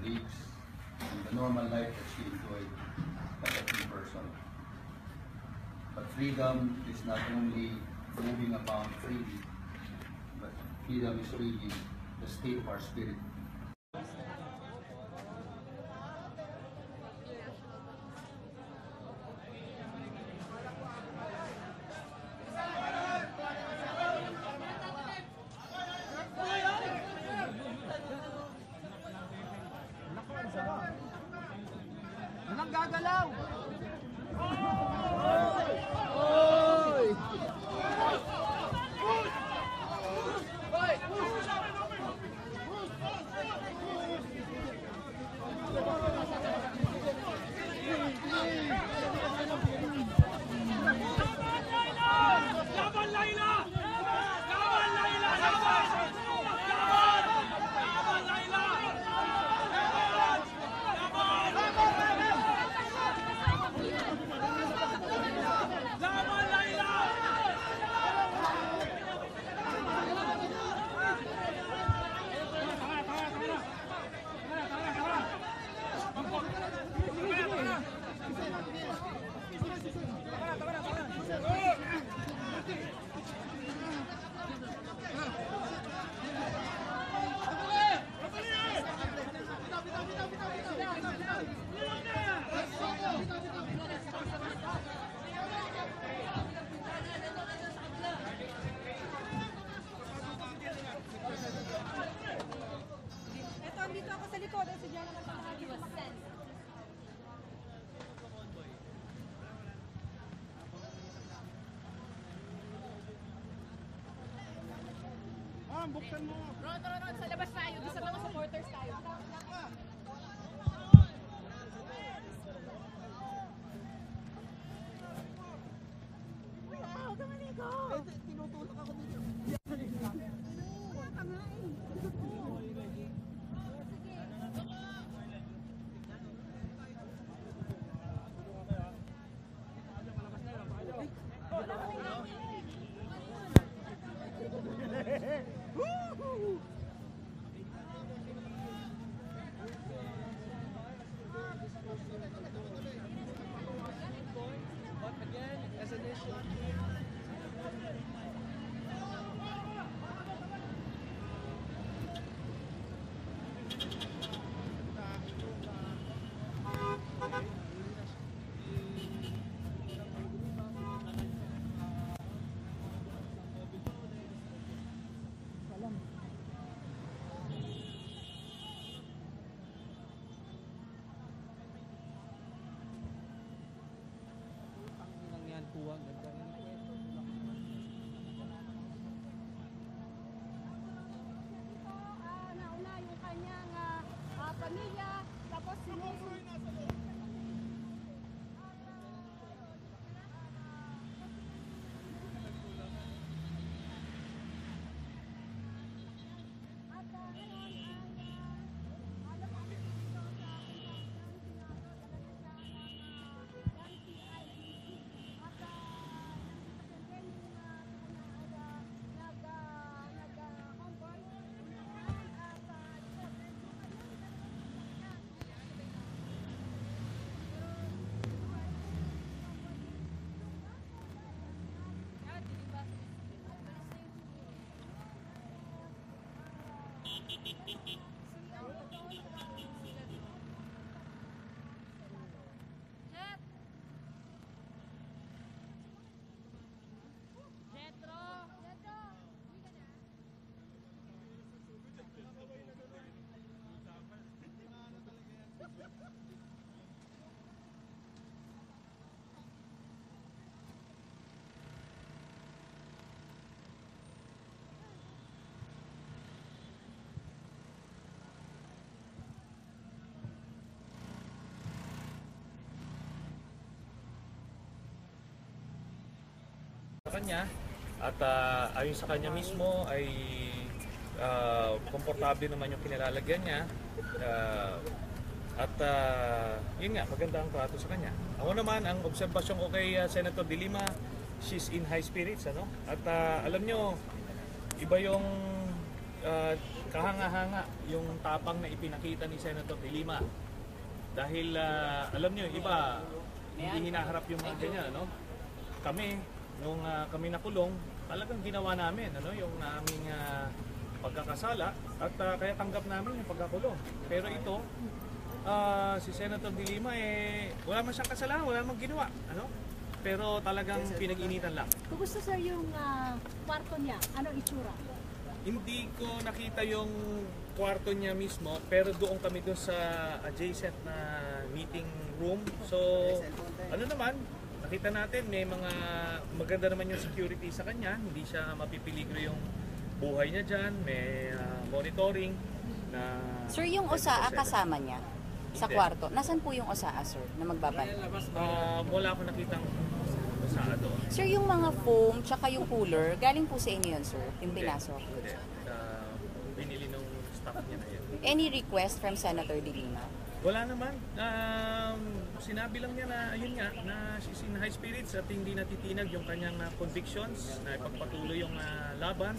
colleagues and the normal life that she enjoyed as a free person. But freedom is not only moving about freely, but freedom is really the state of our spirit. Walang gagalaw! Dito ako sa likod, si Diana nagpapahagi sa makan. Buksan mo! Ron, sa labas tayo, doon sa mga supporters tayo. Wow, gamali ko! Tinutulak ako dito. Nauna yung kanyang pamilya, tapos sinusunod. Kanya at ayon sa kanya mismo ay komportable naman yung kinilalagyan niya at yun nga, maganda ang trato sa kanya. Ako naman, ang obserbasyon ko kay Senator De Lima, she's in high spirits, ano? At alam nyo, iba yung kahanga-hanga yung tapang na ipinakita ni Senator De Lima. Dahil alam niyo, iba hindi hinaharap yung mga ganyan, ano? Kami, nung kami nakulong, talagang ginawa namin, ano, yung aming pagkakasala at kaya tanggap namin yung pagkakulong. Pero ito, si Senator De Lima, wala man siyang kasalanan, wala man ginawa, ano? Pero talagang pinag-initan lang. Kumusta sir yung kwarto niya? Ano itsura? Hindi ko nakita yung kwarto niya mismo, pero doon kami doon sa adjacent na meeting room. So, ano naman, nakita natin may mga maganda naman yung security sa kanya, hindi siya mapipiligro yung buhay niya dyan, may monitoring na... Sir, yung OSAA kasama niya sa kwarto. Nasaan po yung OSAA, sir, na magbabalik? Wala akong nakitang OSAA doon. Sir, yung mga foam tsaka yung cooler, galing po sa inyo yun, sir? Yung pinasok? Hindi. Binili nung staff niya na yun. Any request from Senator De Lima? Wala naman. Sinabi lang niya na, ayun nga, na she's in high spirits at hindi natitinag yung kanyang convictions na ipagpatuloy yung laban.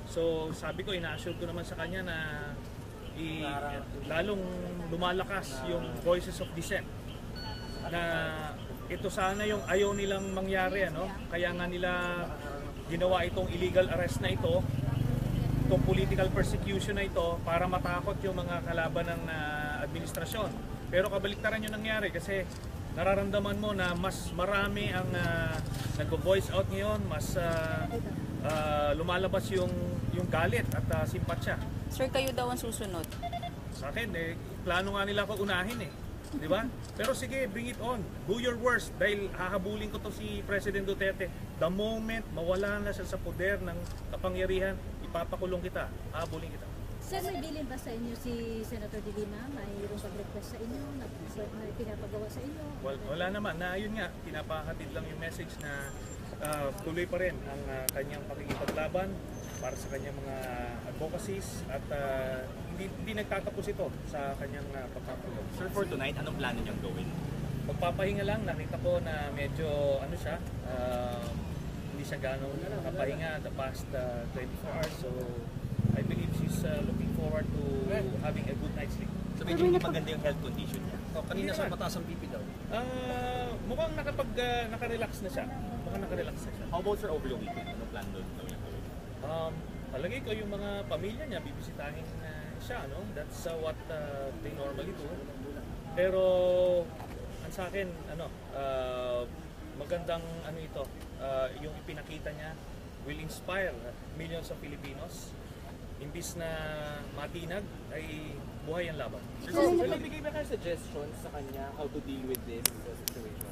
So sabi ko, ina-assure ko naman sa kanya na lalong lumalakas yung voices of dissent. Na ito sana yung ayaw nilang mangyari, ano? Kaya nga nila ginawa itong illegal arrest na ito, itong political persecution na ito para matakot yung mga kalaban ng administrasyon. Pero kabaliktaran yung nangyari kasi nararamdaman mo na mas marami ang nag-voice out ngayon, mas lumalabas yung galit at simpatsya. Sir, kayo daw ang susunod. Sa akin, plano nga nila ako unahin di ba? Pero sige, bring it on. Do your worst dahil hahabulin ko to si President Duterte. The moment mawala na siya sa poder ng kapangyarihan, ipapakulong kita, hahabulin kita. Sir, may bilin ba sa inyo si Senator De Lima? Mayroong pag-request sa inyo? Na pinapagawa sa inyo? Wala naman. Na ayun nga, pinapahatid lang yung message na tuloy pa rin ang kanyang pakikipaglaban para sa kanyang mga advocacies at hindi nagtatapos ito sa kanyang pagpapakulong. Sir, for tonight, anong plano niyang gawin? Magpapahinga lang. Nakita ko na medyo ano siya, hindi siya ganong nakapahinga the past 24 hours. So I believe she's looking forward to having a good night's sleep. So medyo hindi maganda yung health condition niya. Kanina sa mataas ang BP daw. Mukhang naka-relax na siya. Mukhang naka-relax na siya. How about sir over the weekend? Anong plano niyang gawin? Palagay ko yung mga pamilya niya bibisitahin siya, no? That's what they normally do. Pero ang sa akin, magandang ito, yung ipinakita niya will inspire millions of Filipinos. Imbis na matinag ay buhay ang laban. So, nagbigay ba kayo suggestions sa kanya how to deal with this situation?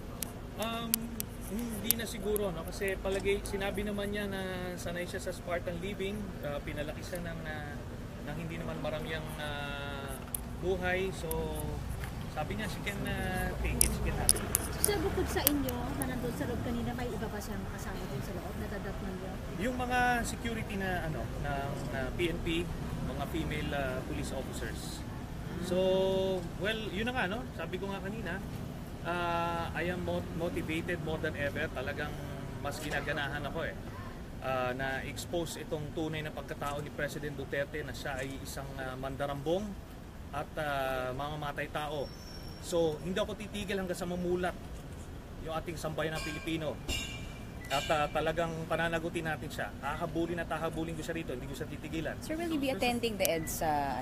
Hindi na siguro, no? Kasi sinabi naman niya na sanay siya sa Spartan living, pinalaki siya ng hindi naman maraming buhay. So sabi niya, she can take it, she can have it. Sir, bukod sa inyo, na nandun sa loob kanina, may iba pa siyang kasama dun sa loob? Natadatnan niyo? Yung mga security na PNP, mga female police officers. So, well, yun na nga, no? Sabi ko nga kanina, I am motivated more than ever. Talagang mas ginaganahan ako na expose itong tunay na pagkatao ni President Duterte na siya ay isang mandarambong at mamamatay tao. So, hindi ako titigil hanggang sa mamulat yung ating sambayan ng Pilipino. At talagang pananagutin natin siya. Hahabulin ko siya rito, hindi ko siya titigilan. Sir, will you be attending the EDSA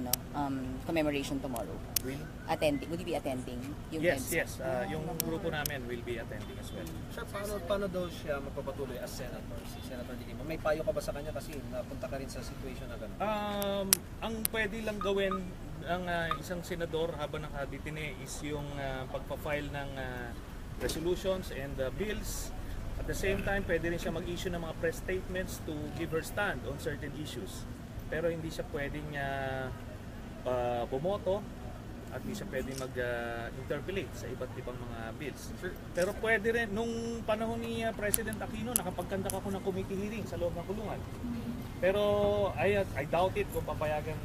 commemoration tomorrow? Will? Will you be attending yung Yes, EDSA? yes. Yung grupo namin will be attending as well. Sir, paano daw siya magpapatuloy as senator, si Senator De Lima? May payo ka ba sa kanya kasi napunta ka rin sa situation na gano'n? Ang pwede lang gawin ang isang senador habang nakadetine is yung pagpa-file ng resolutions and bills. At the same time, pwede rin siya mag-issue ng mga press statements to give her stand on certain issues. Pero hindi siya pwedeng bumoto at hindi siya pwedeng mag-interpolate sa iba't ibang mga bills. Pero pwede rin, nung panahon ni President Aquino, nakapagkandak ako ng committee hearing sa loob ng kulungan. Pero I doubt it kung papayagan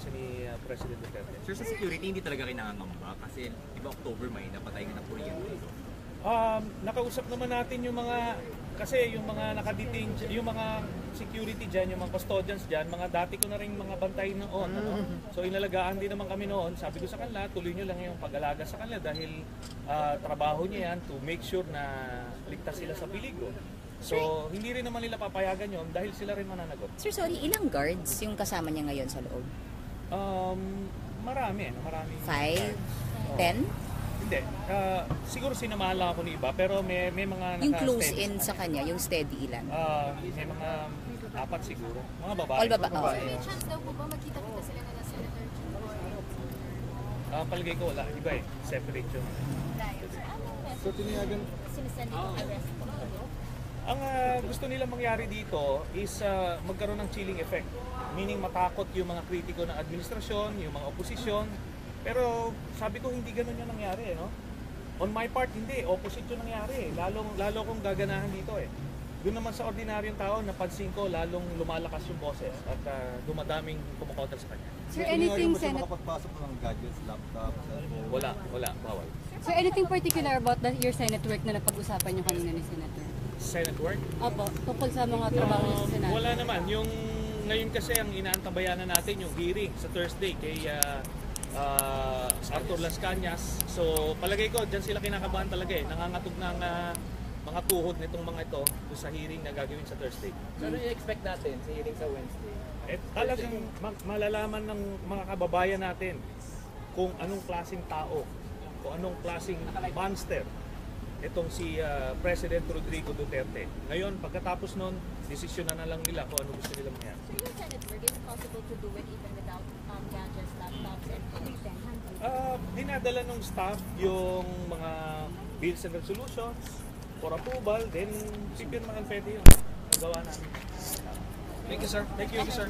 siya ni President Duterte. Sir, sa security, hindi talaga kinangangamba kasi diba October may napatay nga ng Korean dito. Nakausap naman natin yung mga nakadetain, yung mga security dyan, yung mga custodians dyan, mga dati ko na rin mga bantay noon. Ano? So inalagaan din naman kami noon. Sabi ko sa kanila, tuloy nyo lang yung pag-alaga sa kanila dahil trabaho niya yan to make sure na ligtas sila sa peligro. So hindi rin naman nila papayagan yon dahil sila rin mananagot. Sir, sorry, ilang guards yung kasama niya ngayon sa loob? Marami. 5? 10? Hindi. Siguro sinamahan lang ako ni iba, pero may mga Yung close naka-steady in sa kanya, yung steady ilan? may mga 4 siguro. Mga babae. All baba? Oh. May chance daw po ba magkita-kita sila na Senator Jinggoy? Palagay ko wala. Iba eh. Separate yun. So, tiniyagan? Sinisend ito arrest po. Ang gusto nila mangyari dito is magkaroon ng chilling effect. Meaning matakot yung mga kritiko ng administrasyon, yung mga oposisyon. Pero sabi ko hindi ganun yung nangyari, no? On my part, hindi. Opposite yung nangyari. Lalo kong gaganahan dito eh. Doon naman sa ordinaryong tao, napansin ko lalong lumalakas yung boses at dumadaming kumukontra sa kanya. Sir, anything, Hindi Senator? makapagpasok ng gadgets, laptop, cellphone. Wala, bawal. Sir, anything particular about your Senate work na napag-usapan niyo kanina ni Senator? Senate work? Opo, tungkol sa mga trabaho niya sa Senado. Wala naman. Yung ngayon kasi ang inaantabayanan natin yung hearing sa Thursday kay Arthur Las Cañas. So palagay ko dyan sila kinakabahan talaga eh. Nangangatog ng mga tuhod nitong mga ito doon sa hearing na gagawin sa Thursday. So ano i-expect natin sa hearing sa Wednesday? Talagang malalaman ng mga kababayan natin kung anong klaseng tao, kung anong klaseng monster itong si President Rodrigo Duterte. Ngayon, pagkatapos nun, desisyon na lang nila kung ano gusto nila mangyari. So, yung Senate work, is it possible to do it even without gadgets, laptops, and everything? Dinadala ng staff yung mga bills and resolutions for approval, then pipirmahan pwede yun. Ang gawa namin. Thank you, sir. Thank you, sir.